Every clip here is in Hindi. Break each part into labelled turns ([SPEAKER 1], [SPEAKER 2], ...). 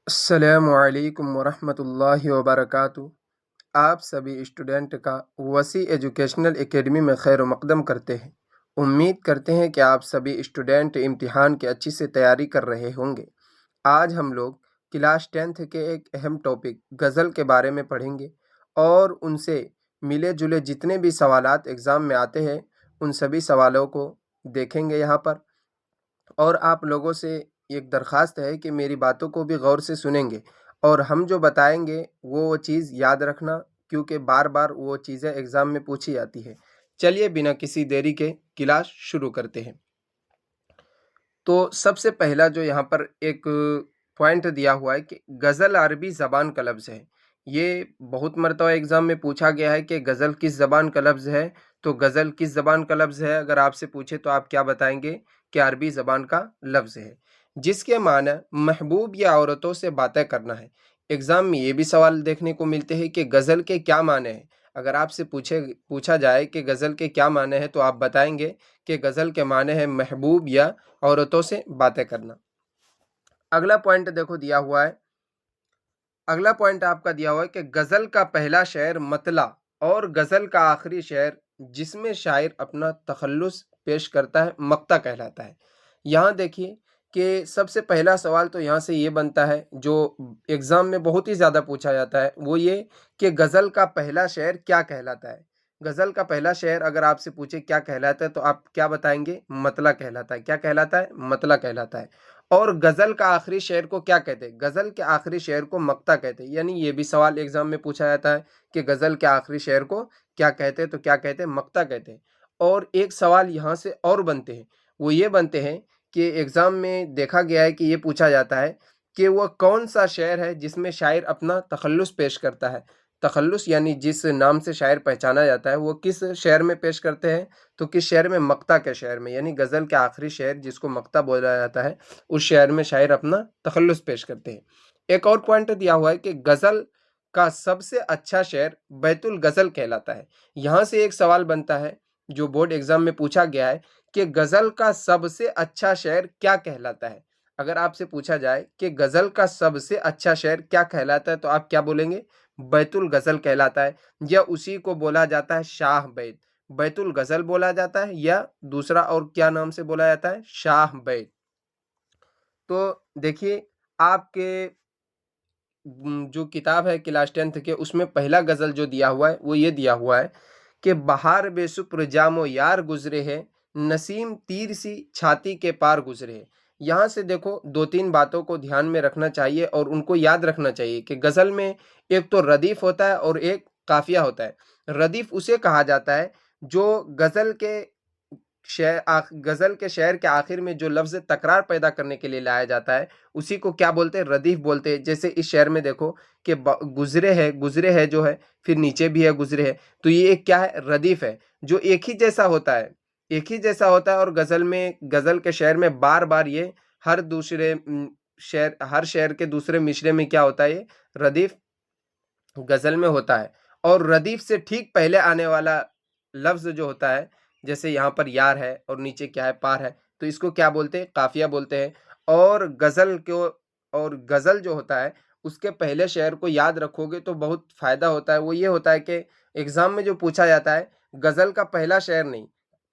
[SPEAKER 1] अस्सलामुअलैकुम वरहमतुल्लाहि वबरकातुहू। आप सभी स्टूडेंट का वसी एजुकेशनल एकेडमी में खैर मकदम करते हैं। उम्मीद करते हैं कि आप सभी स्टूडेंट इम्तिहान की अच्छी से तैयारी कर रहे होंगे। आज हम लोग क्लास 10th के एक अहम टॉपिक गज़ल के बारे में पढ़ेंगे और उनसे मिले जुले जितने भी सवालात एग्ज़ाम में आते हैं उन सभी सवालों को देखेंगे यहाँ पर। और आप लोगों से एक दरख्वास्त है कि मेरी बातों को भी गौर से सुनेंगे और हम जो बताएंगे वो चीज़ याद रखना, क्योंकि बार बार वो चीज़ें एग्ज़ाम में पूछी जाती है। चलिए बिना किसी देरी के क्लास शुरू करते हैं। तो सबसे पहला जो यहाँ पर एक पॉइंट दिया हुआ है कि गज़ल अरबी ज़बान का लफ्ज़ है। ये बहुत मरतबा एग्ज़ाम में पूछा गया है कि गज़ल किस ज़बान का लफ्ज़ है। तो गज़ल किस ज़बान का लफ्ज़ है अगर आपसे पूछे तो आप क्या बताएंगे कि अरबी ज़बान का लफ्ज़ है, जिसके माने महबूब या औरतों से बातें करना है। एग्ज़ाम में ये भी सवाल देखने को मिलते हैं कि गज़ल के क्या माने हैं। अगर आपसे पूछा जाए कि गज़ल के क्या माने हैं तो आप बताएंगे कि गज़ल के माने हैं महबूब या औरतों से बातें करना। अगला पॉइंट देखो दिया हुआ है। अगला पॉइंट आपका दिया हुआ है कि गज़ल का पहला शेर मतला और गज़ल का आखिरी शेर जिसमें शायर अपना तखल्लुस पेश करता है मक्ता कहलाता है। यहाँ देखिए कि सबसे पहला सवाल तो यहाँ से ये बनता है जो एग्ज़ाम में बहुत ही ज़्यादा पूछा जाता है, वो ये कि गज़ल का पहला शेर क्या कहलाता है। गज़ल का पहला शेर अगर आपसे पूछे क्या कहलाता है तो आप क्या बताएंगे? मतला कहलाता है। क्या कहलाता है? मतला कहलाता है। और गज़ल का आखिरी शेर को क्या कहते हैं? गज़ल के आखिरी शेर को मक्ता कहते हैं। यानी ये भी सवाल एग्ज़ाम में पूछा जाता है कि गज़ल के आखिरी शेर को क्या कहते हैं? तो क्या कहते हैं? मक्ता कहते हैं। और एक सवाल यहाँ से और बनते हैं, वो ये बनते हैं कि एग्ज़ाम में देखा गया है कि ये पूछा जाता है कि वह कौन-सा शेर है जिसमें शायर अपना तखल्लुस पेश करता है। तखल्लुस यानी जिस नाम से शायर पहचाना जाता है, वो किस शेर में पेश करते हैं? तो किस शेर में? मक्ता के शेर में। यानी गज़ल के आखिरी शेर जिसको मक्ता बोला जाता है, उस शेर में शायर अपना तखल्लुस पेश करते हैं। एक और पॉइंट दिया हुआ है कि गज़ल का सबसे अच्छा शेर बैतुल गज़ल कहलाता है। यहाँ से एक सवाल बनता है जो बोर्ड एग्ज़ाम में पूछा गया है कि गज़ल का सबसे अच्छा शेर क्या कहलाता है? अगर आपसे पूछा जाए कि गज़ल का सबसे अच्छा शेर क्या कहलाता है तो आप क्या बोलेंगे? बैतुल गज़ल कहलाता है, या उसी को बोला जाता है शाह बैत। बैतुल गज़ल बोला जाता है या दूसरा और क्या नाम से बोला जाता है? शाह बैत। तो देखिए आपके जो किताब है क्लास 10th के उसमें पहला गज़ल जो दिया हुआ है वो ये दिया हुआ है कि बहार बेसुप्र जामो यार गुज़रे है, नसीम तीर सी छाती के पार गुज़रे है। यहाँ से देखो 2-3 बातों को ध्यान में रखना चाहिए और उनको याद रखना चाहिए कि गज़ल में एक तो रदीफ़ होता है और एक काफ़िया होता है। रदीफ़ उसे कहा जाता है जो गज़ल के शेर के आखिर में जो लफ्ज़ तकरार पैदा करने के लिए लाया जाता है, उसी को क्या बोलते हैं? रदीफ़ बोलते हैं। जैसे इस शेर में देखो कि गुज़रे है जो है, फिर नीचे भी है गुज़रे है, तो ये एक क्या है? रदीफ़ है, जो एक ही जैसा होता है। एक ही जैसा होता है और गज़ल के शेर में बार-बार ये हर शेर के दूसरे मिसरे में क्या होता है ये? रदीफ़ गज़ल में होता है। और रदीफ़ से ठीक पहले आने वाला लफ्ज़ जो होता है, जैसे यहाँ पर यार है और नीचे क्या है? पार है, तो इसको क्या बोलते हैं? काफ़िया बोलते हैं। और गज़ल जो होता है, उसके पहले शेर को याद रखोगे तो बहुत फ़ायदा होता है। वो ये होता है कि एग्ज़ाम में जो पूछा जाता है, गज़ल का पहला शेर नहीं,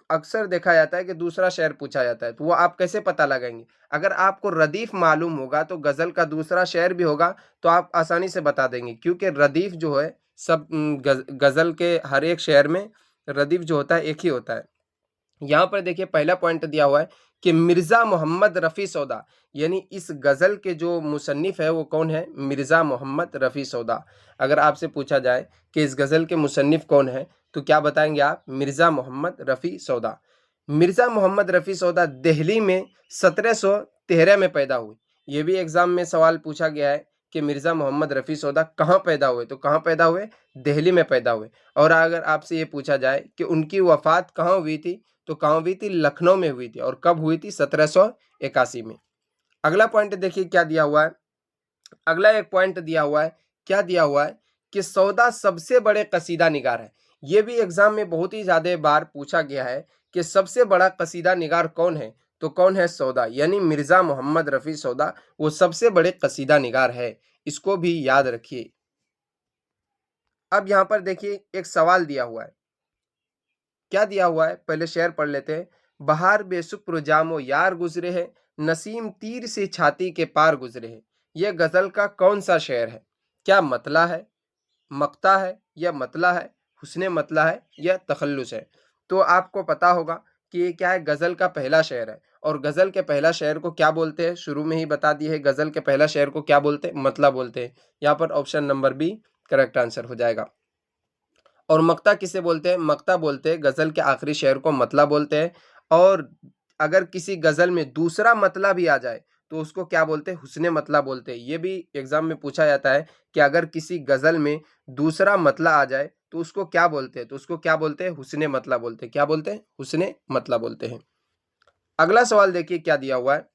[SPEAKER 1] अक्सर देखा जाता है कि दूसरा शेर पूछा जाता है, तो वो आप कैसे पता लगाएँगे? अगर आपको रदीफ़ मालूम होगा तो गज़ल का दूसरा शेर भी होगा तो आप आसानी से बता देंगे, क्योंकि रदीफ़ जो है गज़ल के हर एक शेर में रदीफ़ जो होता है एक ही होता है। यहाँ पर देखिए पहला पॉइंट दिया हुआ है कि मिर्ज़ा मोहम्मद रफ़ी सौदा, यानी इस गज़ल के जो मुसन्निफ़ है वो कौन है? मिर्ज़ा मोहम्मद रफ़ी सौदा। अगर आपसे पूछा जाए कि इस गज़ल के मुसन्निफ़ कौन है तो क्या बताएंगे आप? मिर्ज़ा मोहम्मद रफ़ी सौदा। मिर्ज़ा मोहम्मद रफ़ी सौदा दिल्ली में 1713 में पैदा हुए। ये भी एग्ज़ाम में सवाल पूछा गया है कि मिर्ज़ा मोहम्मद रफ़ी सौदा कहाँ पैदा हुए? तो कहाँ पैदा हुए? दिल्ली में पैदा हुए। और अगर आपसे ये पूछा जाए कि उनकी वफ़ात कहाँ हुई थी? तो कहाँ हुई थी? लखनऊ में हुई थी। और कब हुई थी? 1781 में। अगला पॉइंट देखिए क्या दिया हुआ है। अगला एक पॉइंट दिया हुआ है, क्या दिया हुआ है कि सौदा सबसे बड़े कसीदा निगार है। ये भी एग्जाम में बहुत ही ज्यादा बार पूछा गया है कि सबसे बड़ा कसीदा निगार कौन है? तो कौन है? सौदा, यानी मिर्ज़ा मोहम्मद रफ़ी सौदा वो सबसे बड़े कसीदा निगार है, इसको भी याद रखिए। अब यहाँ पर देखिए एक सवाल दिया हुआ है, क्या दिया हुआ है? पहले शेर पढ़ लेते हैं। बहार बेशुक्र जामो यार गुज़रे है, नसीम तीर से छाती के पार गुज़रे है। ये गज़ल का कौन-सा शेर है? क्या मतला है, मक्ता है या मतला है, हुस्ने मतला है या तखल्लुस है? तो आपको पता होगा कि ये क्या है? गज़ल का पहला शेर है और गज़ल के पहला शेर को क्या बोलते हैं? शुरू में ही बता दिए है, गज़ल के पहला शेर को क्या बोलते हैं? मतला बोलते हैं। यहाँ पर option number B correct answer हो जाएगा। और मक्ता किसे बोलते हैं? मक्ता बोलते हैं गज़ल के आखिरी शेर को मतला बोलते हैं। और अगर किसी गज़ल में दूसरा मतला भी आ जाए तो उसको क्या बोलते हैं? हुस्ने मतला बोलते हैं। ये भी एग्ज़ाम में पूछा जाता है कि अगर किसी गज़ल में दूसरा मतला आ जाए तो उसको क्या बोलते हैं? तो उसको क्या बोलते हैं? हुस्ने मतला बोलते हैं। क्या बोलते हैं? हुस्ने मतला बोलते हैं। अगला सवाल देखिए क्या दिया हुआ है।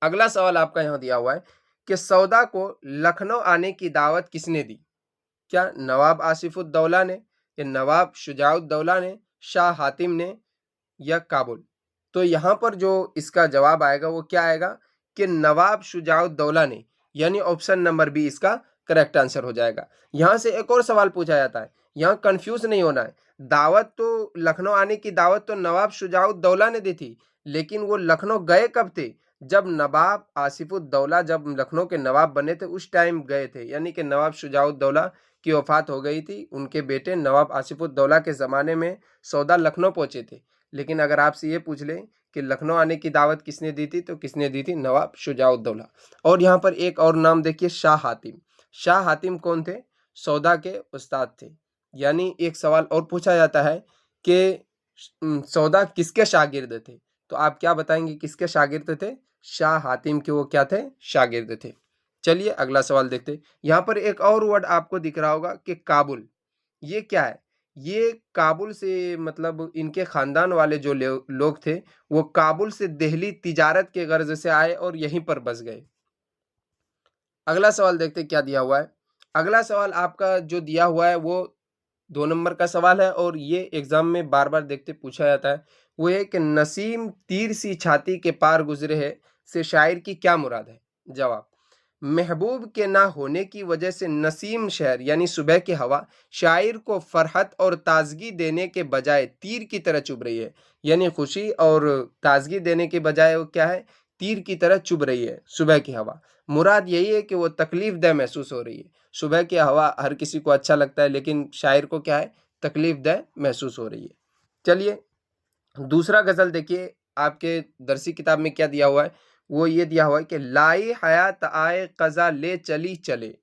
[SPEAKER 1] अगला सवाल आपका यहाँ दिया हुआ है कि सौदा को लखनऊ आने की दावत किसने दी? क्या नवाब आसिफुद्दौला ने या नवाब शुजाउद्दौला ने, शाह हातिम ने या काबुल? तो यहाँ पर जो इसका जवाब आएगा वो क्या आएगा कि नवाब शुजाउद्दौला ने, यानी ऑप्शन नंबर बी इसका करेक्ट आंसर हो जाएगा। यहाँ से एक और सवाल पूछा जाता है, यहाँ कंफ्यूज नहीं होना है। दावत तो लखनऊ आने की दावत तो नवाब शुजाउद्दौला ने दी थी, लेकिन वो लखनऊ गए कब थे? जब नवाब आसिफुद्दौला जब लखनऊ के नवाब बने थे उस टाइम गए थे, यानी कि नवाब शुजाउद्दौला की वफात हो गई थी, उनके बेटे नवाब आसिफुद्दौला के ज़माने में सौदा लखनऊ पहुंचे थे। लेकिन अगर आपसे ये पूछ लें कि लखनऊ आने की दावत किसने दी थी, तो किसने दी थी? नवाब शुजाउद्दौला। और यहाँ पर एक और नाम देखिए, शाह हातिम। शाह हातिम कौन थे? सौदा के उस्ताद थे। यानी एक सवाल और पूछा जाता है कि सौदा किसके शागिर्द थे? तो आप क्या बताएंगे किसके शागिर्द थे? शाह हातिम के वो क्या थे? शागिर्द थे। चलिए अगला सवाल देखते हैं। यहाँ पर एक और वर्ड आपको दिख रहा होगा कि काबुल। ये क्या है? ये काबुल से मतलब इनके खानदान वाले जो लोग थे वो काबुल से दिल्ली तिजारत के गर्ज से आए और यहीं पर बस गए। अगला सवाल देखते हैं क्या दिया हुआ है। अगला सवाल आपका जो दिया हुआ है वो 2 नंबर का सवाल है और ये एग्जाम में बार-बार देखते पूछा जाता है। वो है कि नसीम तीर सी छाती के पार गुजरे है से शायर की क्या मुराद है? जवाब, महबूब के ना होने की वजह से नसीम शहर यानी सुबह की हवा शायर को फरहत और ताजगी देने के बजाय तीर की तरह चुभ रही है। यानी खुशी और ताजगी देने के बजाय वो क्या है? तीर की तरह चुभ रही है सुबह की हवा। मुराद यही है कि वो तकलीफ दह महसूस हो रही है। सुबह की हवा हर किसी को अच्छा लगता है, लेकिन शायर को क्या है? तकलीफ दह महसूस हो रही है। चलिए दूसरा गज़ल देखिए, आपके दरसी किताब में क्या दिया हुआ है? वो ये दिया हुआ है कि लाई हयात आए क़ज़ा ले चली चले,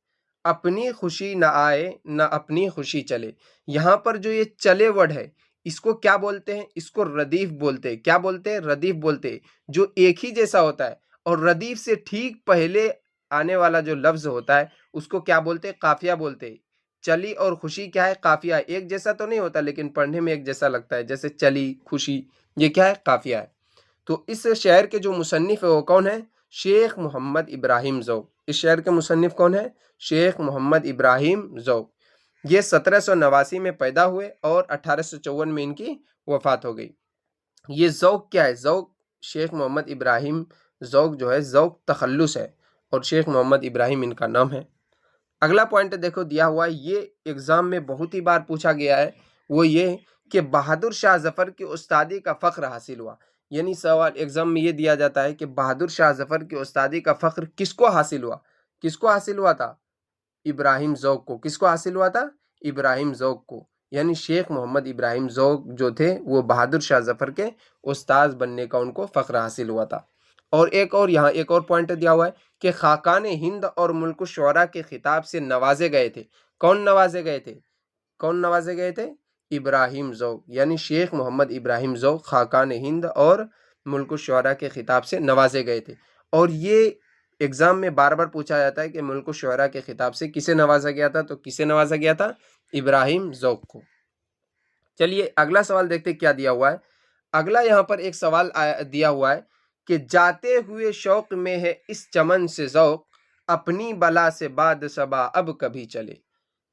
[SPEAKER 1] अपनी खुशी न आए न अपनी खुशी चले। यहाँ पर जो ये चले वर्ड है, इसको क्या बोलते हैं? इसको रदीफ बोलते हैं। क्या बोलते हैं? रदीफ बोलते हैं। जो एक ही जैसा होता है और रदीफ से ठीक पहले आने वाला जो लफ्ज़ होता है, उसको क्या बोलते हैं? काफ़िया बोलते हैं। चली और खुशी क्या है? काफ़िया। एक जैसा तो नहीं होता लेकिन पढ़ने में एक जैसा लगता है, जैसे चली, खुशी, ये क्या है? काफ़िया है। तो इस शेर के जो मुसन्निफ़ है वो कौन है? शेख मोहम्मद इब्राहिम ज़ौक़। इस शेर के मुसन्निफ़ कौन है? शेख मोहम्मद इब्राहिम ज़ौक़। ये 1789 में पैदा हुए और 1854 में इनकी वफ़ात हो गई। ये ज़ौक़ क्या है? ज़ौक़ शेख मोहम्मद इब्राहिम ज़ौक़ जो है, ज़ौक़ तख़ल्लुस है और शेख मोहम्मद इब्राहिम इनका नाम है। अगला पॉइंट देखो दिया हुआ है, ये एग्ज़ाम में बहुत ही बार पूछा गया है, वो ये कि बहादुर शाह ज़फ़र की उस्तादी का फ़ख्र हासिल हुआ। यानी सवाल एग्ज़ाम में ये दिया जाता है कि बहादुर शाह ज़फ़र की उस्तादी का फ़ख्र किसको हासिल हुआ? किसको हासिल हुआ था? इब्राहिम ज़ौक़ को। किसको हासिल हुआ था? इब्राहिम ज़ौक़ को। यानी शेख मोहम्मद इब्राहिम ज़ौक़ जो थे वो बहादुर शाह ज़फ़र के उस्ताद बनने का उनको फ़ख्र हासिल हुआ था। और एक और यहाँ एक और पॉइंट दिया हुआ है कि खाकान हिंद और मुल्क शुरा के खिताब से नवाजे गए थे। कौन नवाजे गए थे? कौन नवाजे गए थे? इब्राहिम ज़ौक़। यानी शेख मोहम्मद इब्राहिम ज़ौक़ खाकान हिंद और मुल्क शुरा के खिताब से नवाजे गए थे। और ये एग्ज़ाम में बार-बार पूछा जाता है कि मुल्क शुरा के खिताब से किसे नवाजा गया था? तो किसे नवाजा गया था? इब्राहिम ज़ौक़ को। चलिए अगला सवाल देखते हैं क्या दिया हुआ है। अगला यहाँ पर एक सवाल दिया हुआ है कि जाते हुए शौक में है इस चमन से ज़ौक़, अपनी बला से बाद सबा अब कभी चले।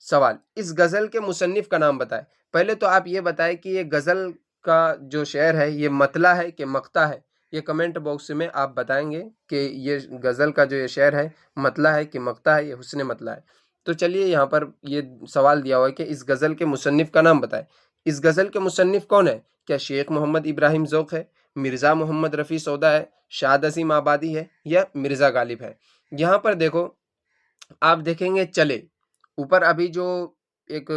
[SPEAKER 1] सवाल, इस गज़ल के मुसन्निफ़ का नाम बताएं। पहले तो आप ये बताएं कि ये गज़ल का जो शेर है ये मतला है कि मक्ता है, ये कमेंट बॉक्स में आप बताएंगे कि ये गज़ल का जो ये शेर है मतला है कि मक्ता है, ये हुस्न मतला है। तो चलिए यहाँ पर ये सवाल दिया हुआ है कि इस गज़ल के मुसन्निफ़ का नाम बताएं। इस गज़ल के मुसन्निफ़ कौन है? क्या शेख मोहम्मद इब्राहिम ज़ौक़ है, मिर्ज़ा मोहम्मद रफ़ी सौदा है, शाद अज़ीम आबादी है या मिर्ज़ा गालिब है? यहाँ पर देखो, आप देखेंगे चले, ऊपर अभी जो एक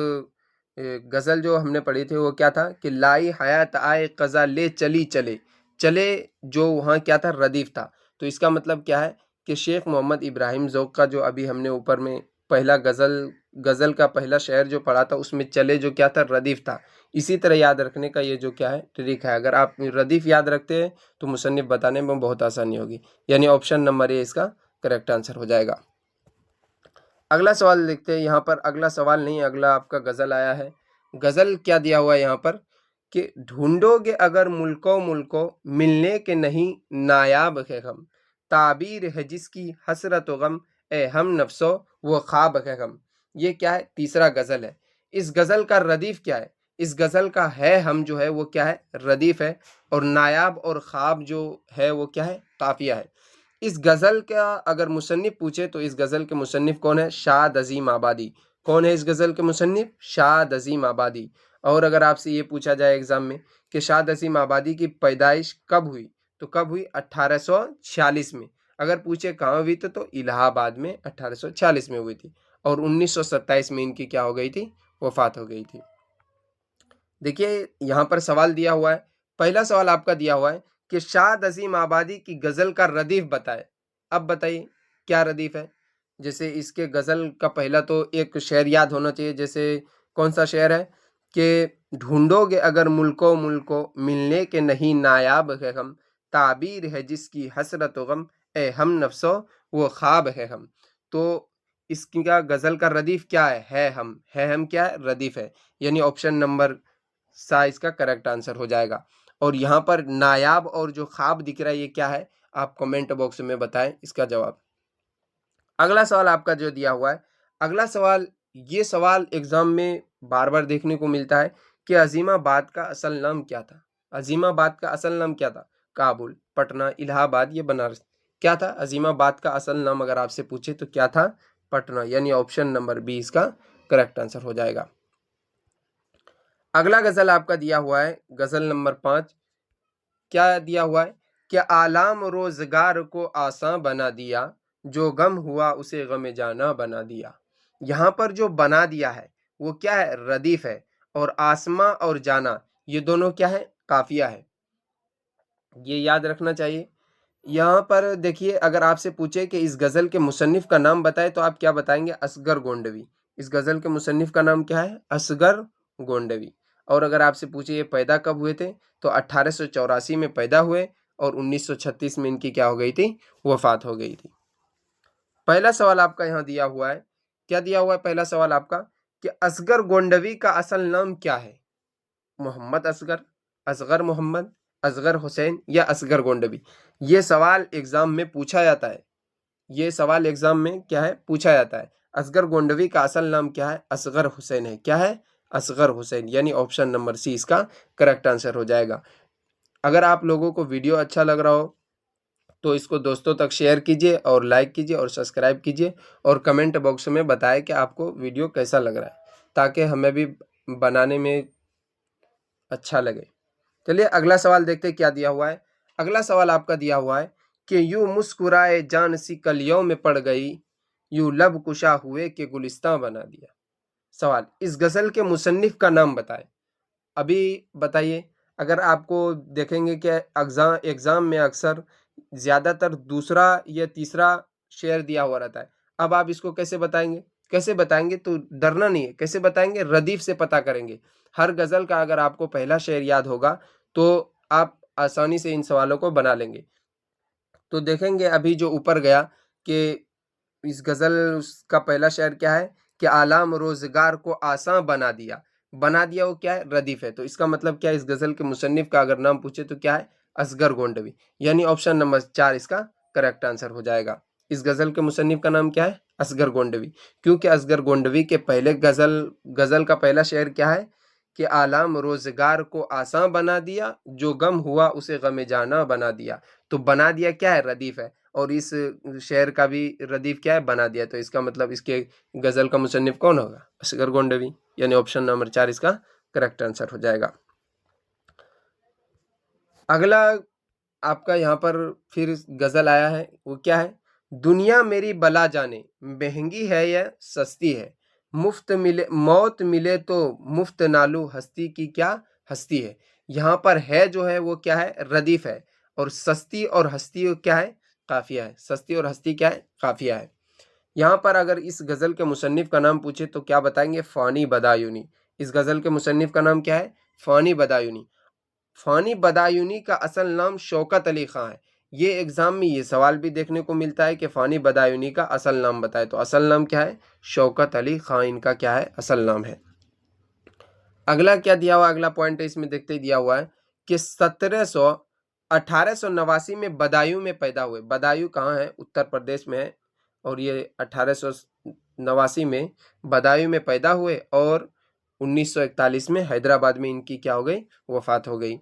[SPEAKER 1] गज़ल जो हमने पढ़ी थी वो क्या था कि लाई हयात आए क़ज़ा ले चली चले। चले जो वहाँ क्या था, रदीफ़ था। तो इसका मतलब क्या है कि शेख मोहम्मद इब्राहिम ज़ौक़ का जो अभी हमने ऊपर में पहला गज़ल का पहला शेर जो पढ़ा था उसमें चले जो क्या था, रदीफ़ था। इसी तरह याद रखने का ये जो क्या है, ट्रिक है। अगर आप रदीफ़ याद रखते हैं तो मुसन्निफ़ बताने में बहुत आसानी होगी। यानी ऑप्शन नंबर ए इसका करेक्ट आंसर हो जाएगा। अगला सवाल देखते हैं। यहाँ पर अगला सवाल नहीं, अगला आपका गज़ल आया है। गज़ल क्या दिया हुआ है यहाँ पर कि ढूंढोगे अगर मुल्को मुल्को मिलने के नहीं नायाब है गम, ताबीर है जिसकी हसरत व गम, ए हम नफ्सो वो ख्वाब है गम। ये क्या है, तीसरा गज़ल है। इस गज़ल का रदीफ़ क्या है? इस गज़ल का है हम जो है वो क्या है, रदीफ़ है। और नायाब और ख्वाब जो है वो क्या है, काफ़िया है। इस गज़ल का अगर मुसन्निफ़ पूछे तो इस गज़ल के मुसन्निफ़ कौन है? शाद अज़ीम आबादी। कौन है इस गज़ल के मुसन्निफ़? शाद अज़ीम आबादी। और अगर आपसे ये पूछा जाए एग्ज़ाम में कि शाद अज़ीम आबादी की पैदाइश कब हुई, तो कब हुई? 1846 में। अगर पूछे कहाँ हुई तो इलाहाबाद में 1846 में हुई थी। और 1927 में इनकी क्या हो गई थी? वफ़ात हो गई थी। देखिए यहाँ पर सवाल दिया हुआ है। पहला सवाल आपका दिया हुआ है कि शाद अज़ीम आबादी की गज़ल का रदीफ़ बताएं। अब बताइए क्या रदीफ़ है? जैसे इसके गज़ल का पहला तो एक शेर याद होना चाहिए। जैसे कौन सा शेर है कि ढूंढोगे अगर मुल्को मुल्को मिलने के नहीं नायाब है हम, ताबीर है जिसकी हसरत व गम, ए हम नफ्सो वो ख्वाब है हम। तो इसका गज़ल का रदीफ़ क्या है हम। है हम क्या है, रदीफ़ है। यानी ऑप्शन नंबर सा इसका करेक्ट आंसर हो जाएगा। और यहाँ पर नायाब और जो ख्वाब दिख रहा है ये क्या है, आप कमेंट बॉक्स में बताएं इसका जवाब। अगला सवाल आपका जो दिया हुआ है, अगला सवाल, ये सवाल एग्जाम में बार बार देखने को मिलता है कि अजीमाबाद का असल नाम क्या था? अजीमाबाद का असल नाम क्या था? काबुल, पटना, इलाहाबाद या बनारस? क्या था अजीमाबाद का असल नाम? अगर आपसे पूछे तो क्या था? पटना। यानी ऑप्शन नंबर बी इसका करेक्ट आंसर हो जाएगा। अगला गज़ल आपका दिया हुआ है, गज़ल नंबर 5। क्या दिया हुआ है कि आलाम रोज़गार को आसान बना दिया, जो गम हुआ उसे गम जाना बना दिया। यहाँ पर जो बना दिया है वो क्या है, रदीफ़ है। और आसमां और जाना ये दोनों क्या है, काफ़िया है। ये याद रखना चाहिए। यहाँ पर देखिए, अगर आपसे पूछे कि इस गज़ल के मुसन्निफ़ का नाम बताएं तो आप क्या बताएंगे? असगर गोंडवी। इस गज़ल के मुसन्निफ़ का नाम क्या है? असगर गोंडवी। और अगर आपसे पूछे ये पैदा कब हुए थे तो 1884 में पैदा हुए और 1936 में इनकी क्या हो गई थी, वफ़ात हो गई थी। पहला सवाल आपका यहाँ दिया हुआ है, क्या दिया हुआ है पहला सवाल आपका कि असगर गोंडवी का असल नाम क्या है? मोहम्मद असगर, असगर मोहम्मद, असगर हुसैन या असगर गोंडवी? ये सवाल एग्जाम में पूछा जाता है। ये सवाल एग्जाम में क्या है, पूछा जाता है। असगर गोंडवी का असल नाम क्या है? असगर हुसैन है। क्या है? असगर हुसैन। यानी ऑप्शन नंबर सी इसका करेक्ट आंसर हो जाएगा। अगर आप लोगों को वीडियो अच्छा लग रहा हो तो इसको दोस्तों तक शेयर कीजिए और लाइक कीजिए और सब्सक्राइब कीजिए और कमेंट बॉक्स में बताएं कि आपको वीडियो कैसा लग रहा है, ताकि हमें भी बनाने में अच्छा लगे। चलिए अगला सवाल देखते हैं क्या दिया हुआ है। अगला सवाल आपका दिया हुआ है कि यूं मुस्कुराए जान सी कलियों में पड़ गई, यूं लब कुशा हुए कि गुलिस्तां बना दिया। सवाल, इस गज़ल के मुसन्निफ का नाम बताएं। अभी बताइए। अगर आपको देखेंगे कि एग्ज़ाम में अक्सर ज़्यादातर दूसरा या तीसरा शेर दिया हुआ रहता है। अब आप इसको कैसे बताएंगे? कैसे बताएंगे तो डरना नहीं है, कैसे बताएंगे? रदीफ से पता करेंगे। हर गज़ल का अगर आपको पहला शेर याद होगा तो आप आसानी से इन सवालों को बना लेंगे। तो देखेंगे अभी जो ऊपर गया कि इस गज़ल का पहला शेर क्या है कि आलाम रोज़गार को आसान बना दिया। बना दिया वो क्या है, रदीफ़ है। तो इसका मतलब क्या है, इस गज़ल के मुसन्निफ़ का अगर नाम पूछे तो क्या है, असगर गोंडवी। यानी ऑप्शन नंबर 4 इसका करेक्ट आंसर हो जाएगा। इस गज़ल के मुसन्निफ़ का नाम क्या है? असगर गोंडवी। क्योंकि असगर गोंडवी के पहले गज़ल का पहला शेर क्या है कि आलाम रोजगार को आसान बना दिया, जो गम हुआ उसे गम जाना बना दिया। तो बना दिया क्या है? रदीफ है। और इस शेर का भी रदीफ क्या है? बना दिया। तो इसका मतलब इसके गजल का मुसन्निफ कौन होगा? असगर गोंडवी, यानी ऑप्शन नंबर 4 इसका करेक्ट आंसर हो जाएगा। अगला आपका यहाँ पर फिर गजल आया है, वो क्या है? दुनिया मेरी बला जाने, महंगी है या सस्ती है, मुफ्त मिले मौत मिले तो मुफ्त नालू, हस्ती की क्या हस्ती है। यहाँ पर है जो है वो क्या है? रदीफ है। और सस्ती और हस्ती क्या है? काफिया है। सस्ती और हस्ती क्या है? काफिया है। यहाँ पर अगर इस गजल के मुसन्निफ का नाम पूछे तो क्या बताएंगे? फानी बदायूनी। इस गजल के मुसन्निफ का नाम क्या है? फानी बदायूनी। फानी बदायूनी का असल नाम शौकत अली खां है। ये एग्जाम में ये सवाल भी देखने को मिलता है कि फानी बदायूनी का असल नाम बताए। तो असल नाम क्या है? शौकत अली खां इनका क्या है? असल नाम है। अगला क्या दिया हुआ? अगला पॉइंट इसमें देखते ही दिया हुआ है कि 1889 में बदायूं में पैदा हुए। बदायूं कहाँ है? उत्तर प्रदेश में है। और ये 1889 में बदायूं में पैदा हुए और 1941 में हैदराबाद में इनकी क्या हो गई? वफात हो गई।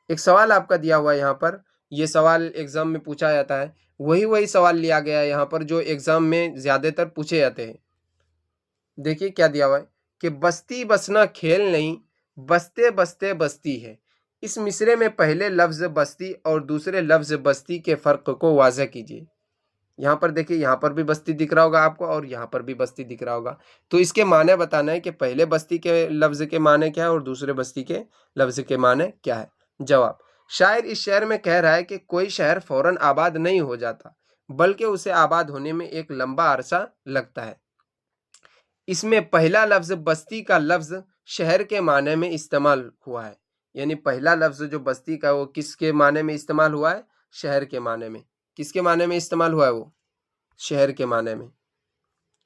[SPEAKER 1] एक सवाल आपका दिया हुआ है यहाँ पर, ये सवाल एग्जाम में पूछा जाता है, वही सवाल लिया गया है यहाँ पर जो एग्जाम में ज्यादातर पूछे जाते हैं। देखिए क्या दिया हुआ है कि बस्ती बसना खेल नहीं, बसते बसते बस्ती है। इस मिसरे में पहले लफ्ज बस्ती और दूसरे लफ्ज बस्ती के फर्क को वाज़ह कीजिए। यहाँ पर देखिए, यहाँ पर भी बस्ती दिख रहा होगा आपको और यहाँ पर भी बस्ती दिख रहा होगा। तो इसके माने बताना है कि पहले बस्ती के लफ्ज के माने क्या है और दूसरे बस्ती के लफ्ज के माने क्या है। जवाब, शायर इस शेर में कह रहा है कि कोई शहर फौरन आबाद नहीं हो जाता, बल्कि उसे आबाद होने में एक लंबा अरसा लगता है। इसमें पहला लफ्ज बस्ती का लफ्ज शहर के माने में इस्तेमाल हुआ है। यानी पहला लफ्ज जो बस्ती का वो किसके माने में इस्तेमाल हुआ है? शहर के माने में। किसके माने में इस्तेमाल हुआ है वो? शहर के माने में।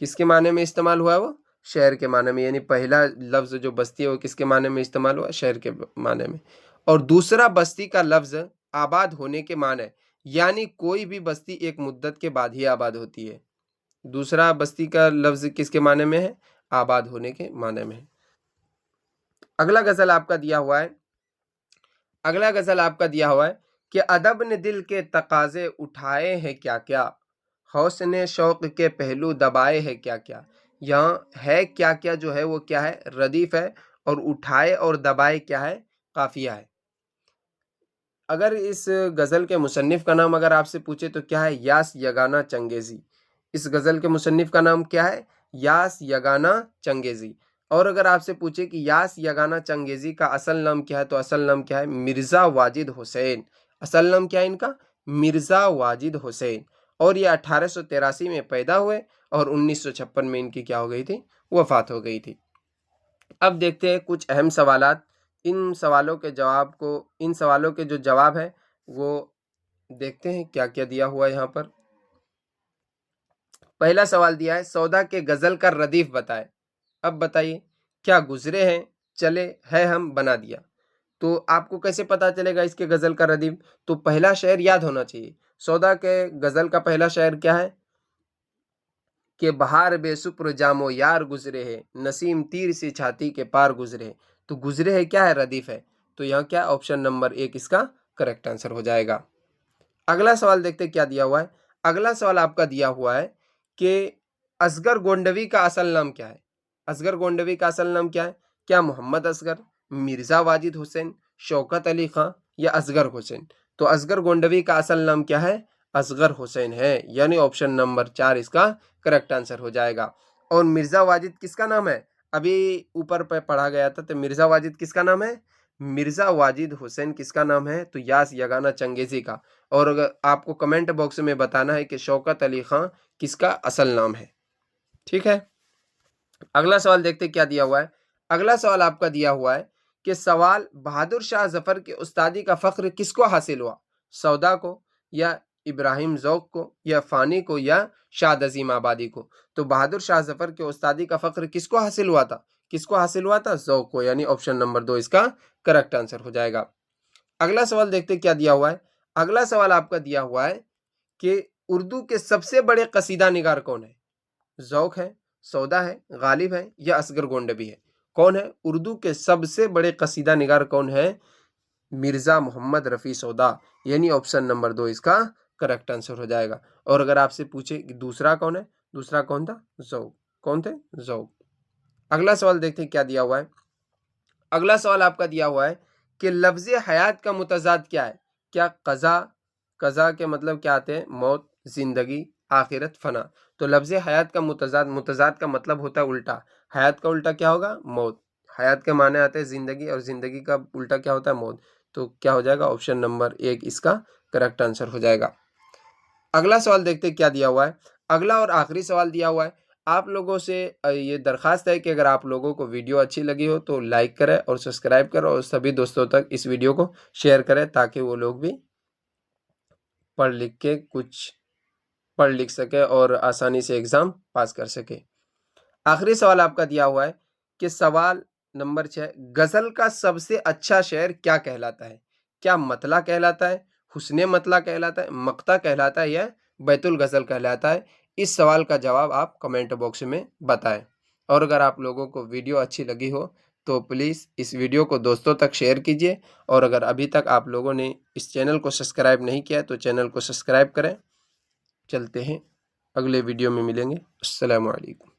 [SPEAKER 1] किसके माने में इस्तेमाल हुआ है वो? शहर के माने में। यानी पहला लफ्ज जो बस्ती है वो किसके माने में इस्तेमाल हुआ? शहर के माने में। और दूसरा बस्ती का लफ्ज आबाद होने के माने, यानी कोई भी बस्ती एक मुद्दत के बाद ही आबाद होती है। दूसरा बस्ती का लफ्ज किसके माने में है? आबाद होने के माने में है। अगला गजल आपका दिया हुआ है, अगला गजल आपका दिया हुआ है कि अदब ने दिल के तकाजे उठाए हैं क्या क्या, हौस ने शौक के पहलू दबाए हैं क्या क्या। यहाँ है क्या क्या जो है वो क्या है? रदीफ है। और उठाए और दबाए क्या है? काफिया है। अगर इस गजल के मुसन्निफ का नाम अगर आपसे पूछे तो क्या है? यास यगाना चंगेजी। इस गजल के मुसन्निफ का नाम क्या है? यास यगाना चंगेजी। और अगर आपसे पूछे कि यास यगाना चंगेजी का असल नाम क्या है तो असल नाम क्या है? मिर्ज़ा वाजिद हुसैन। असल नाम क्या है इनका? मिर्ज़ा वाजिद हुसैन। और ये 1883 में पैदा हुए और 1956 में इनकी क्या हो गई थी? वफात हो गई थी। अब देखते हैं कुछ अहम सवालात। इन सवालों के जो जवाब है वो देखते हैं क्या क्या दिया हुआ है यहाँ पर। पहला सवाल दिया है, सौदा के गजल का रदीफ बताए। अब बताइए, क्या गुजरे हैं चले है हम बना दिया। तो आपको कैसे पता चलेगा इसके गजल का रदीफ? तो पहला शेर याद होना चाहिए। सौदा के गजल का पहला शेर क्या है? कि बहार बेसुप्र जामो यार गुजरे है, नसीम तीर से छाती के पार गुजरे है। तो गुजरे है क्या है? रदीफ है। तो यहाँ क्या? ऑप्शन नंबर 1 इसका करेक्ट आंसर हो जाएगा। अगला सवाल देखते क्या दिया हुआ है। अगला सवाल आपका दिया हुआ है कि असगर गोंडवी का असल नाम क्या है? असगर गोंडवी का असल नाम क्या है? क्या मोहम्मद असगर, मिर्जा वाजिद हुसैन, शौकत अली खां या असगर हुसैन। तो असगर गोंडवी का असल नाम क्या है? असगर हुसैन है। यानी ऑप्शन नंबर 4 इसका करेक्ट आंसर हो जाएगा। और मिर्जा वाजिद किसका नाम है? अभी ऊपर पे पढ़ा गया था, तो मिर्जा वाजिद किसका नाम है? मिर्जा वाजिद हुसैन किसका नाम है? तो यास यगाना चंगेजी का। और अगर आपको कमेंट बॉक्स में बताना है कि शौकत अली खां किसका असल नाम है। ठीक है, अगला सवाल देखते क्या दिया हुआ है। अगला सवाल आपका दिया हुआ है कि सवाल, बहादुर शाह जफर के उस्तादी का फख्र किसको हासिल हुआ? सौदा को या इब्राहिम ज़ौक को या फानी को या शाद अजीम आबादी को। तो बहादुर शाह जफर के उस्तादी का फख्र किसको हासिल हुआ था? किसको हासिल हुआ था? ज़ौक को। यानी ऑप्शन नंबर 2 इसका करेक्ट आंसर हो जाएगा। अगला सवाल देखते क्या दिया हुआ है। अगला सवाल आपका दिया हुआ है कि उर्दू के सबसे बड़े कसीदा निगार कौन है? ज़ौक है, सौदा है, गालिब है या असगर गोंडबी है। कौन है? उर्दू के सबसे बड़े कसीदा निगार कौन है? मिर्ज़ा मोहम्मद रफ़ी सौदा, यानी ऑप्शन नंबर 2 इसका करेक्ट आंसर हो जाएगा। और अगर आपसे पूछे कि दूसरा कौन है, दूसरा कौन था? ज़ौक़। कौन थे? ज़ौक़। अगला सवाल देखते हैं क्या दिया हुआ है। अगला सवाल आपका दिया हुआ है कि लफ्ज़ हयात का मुतज़ाद क्या है? क्या क़ज़ा, क़ज़ा के मतलब क्या आते हैं? मौत, ज़िंदगी, आखिरत, फ़ना। तो लफ्ज़ हयात का मुतज़ाद, मुतज़ाद का मतलब होता है उल्टा। हयात का उल्टा क्या होगा? मौत। हयात के माने आते हैं ज़िंदगी और ज़िंदगी का उल्टा क्या होता है? मौत। तो क्या हो जाएगा? ऑप्शन नंबर 1 इसका करेक्ट आंसर हो जाएगा। अगला सवाल देखते हैं क्या दिया हुआ है। अगला और आखिरी सवाल दिया हुआ है। आप लोगों से ये दरख्वास्त है कि अगर आप लोगों को वीडियो अच्छी लगी हो तो लाइक करें और सब्सक्राइब करें और सभी दोस्तों तक इस वीडियो को शेयर करें ताकि वो लोग भी पढ़ लिख के कुछ पढ़ लिख सके और आसानी से एग्ज़ाम पास कर सके। आखिरी सवाल आपका दिया हुआ है कि सवाल नंबर 6, गज़ल का सबसे अच्छा शेर क्या कहलाता है? क्या मतला कहलाता है, हुस्ने मतला कहलाता है, मक्ता कहलाता है या बैतुल गज़ल कहलाता है? इस सवाल का जवाब आप कमेंट बॉक्स में बताएं। और अगर आप लोगों को वीडियो अच्छी लगी हो तो प्लीज़ इस वीडियो को दोस्तों तक शेयर कीजिए और अगर अभी तक आप लोगों ने इस चैनल को सब्सक्राइब नहीं किया है तो चैनल को सब्सक्राइब करें। चलते हैं, अगले वीडियो में मिलेंगे। अस्सलामु अलैकुम।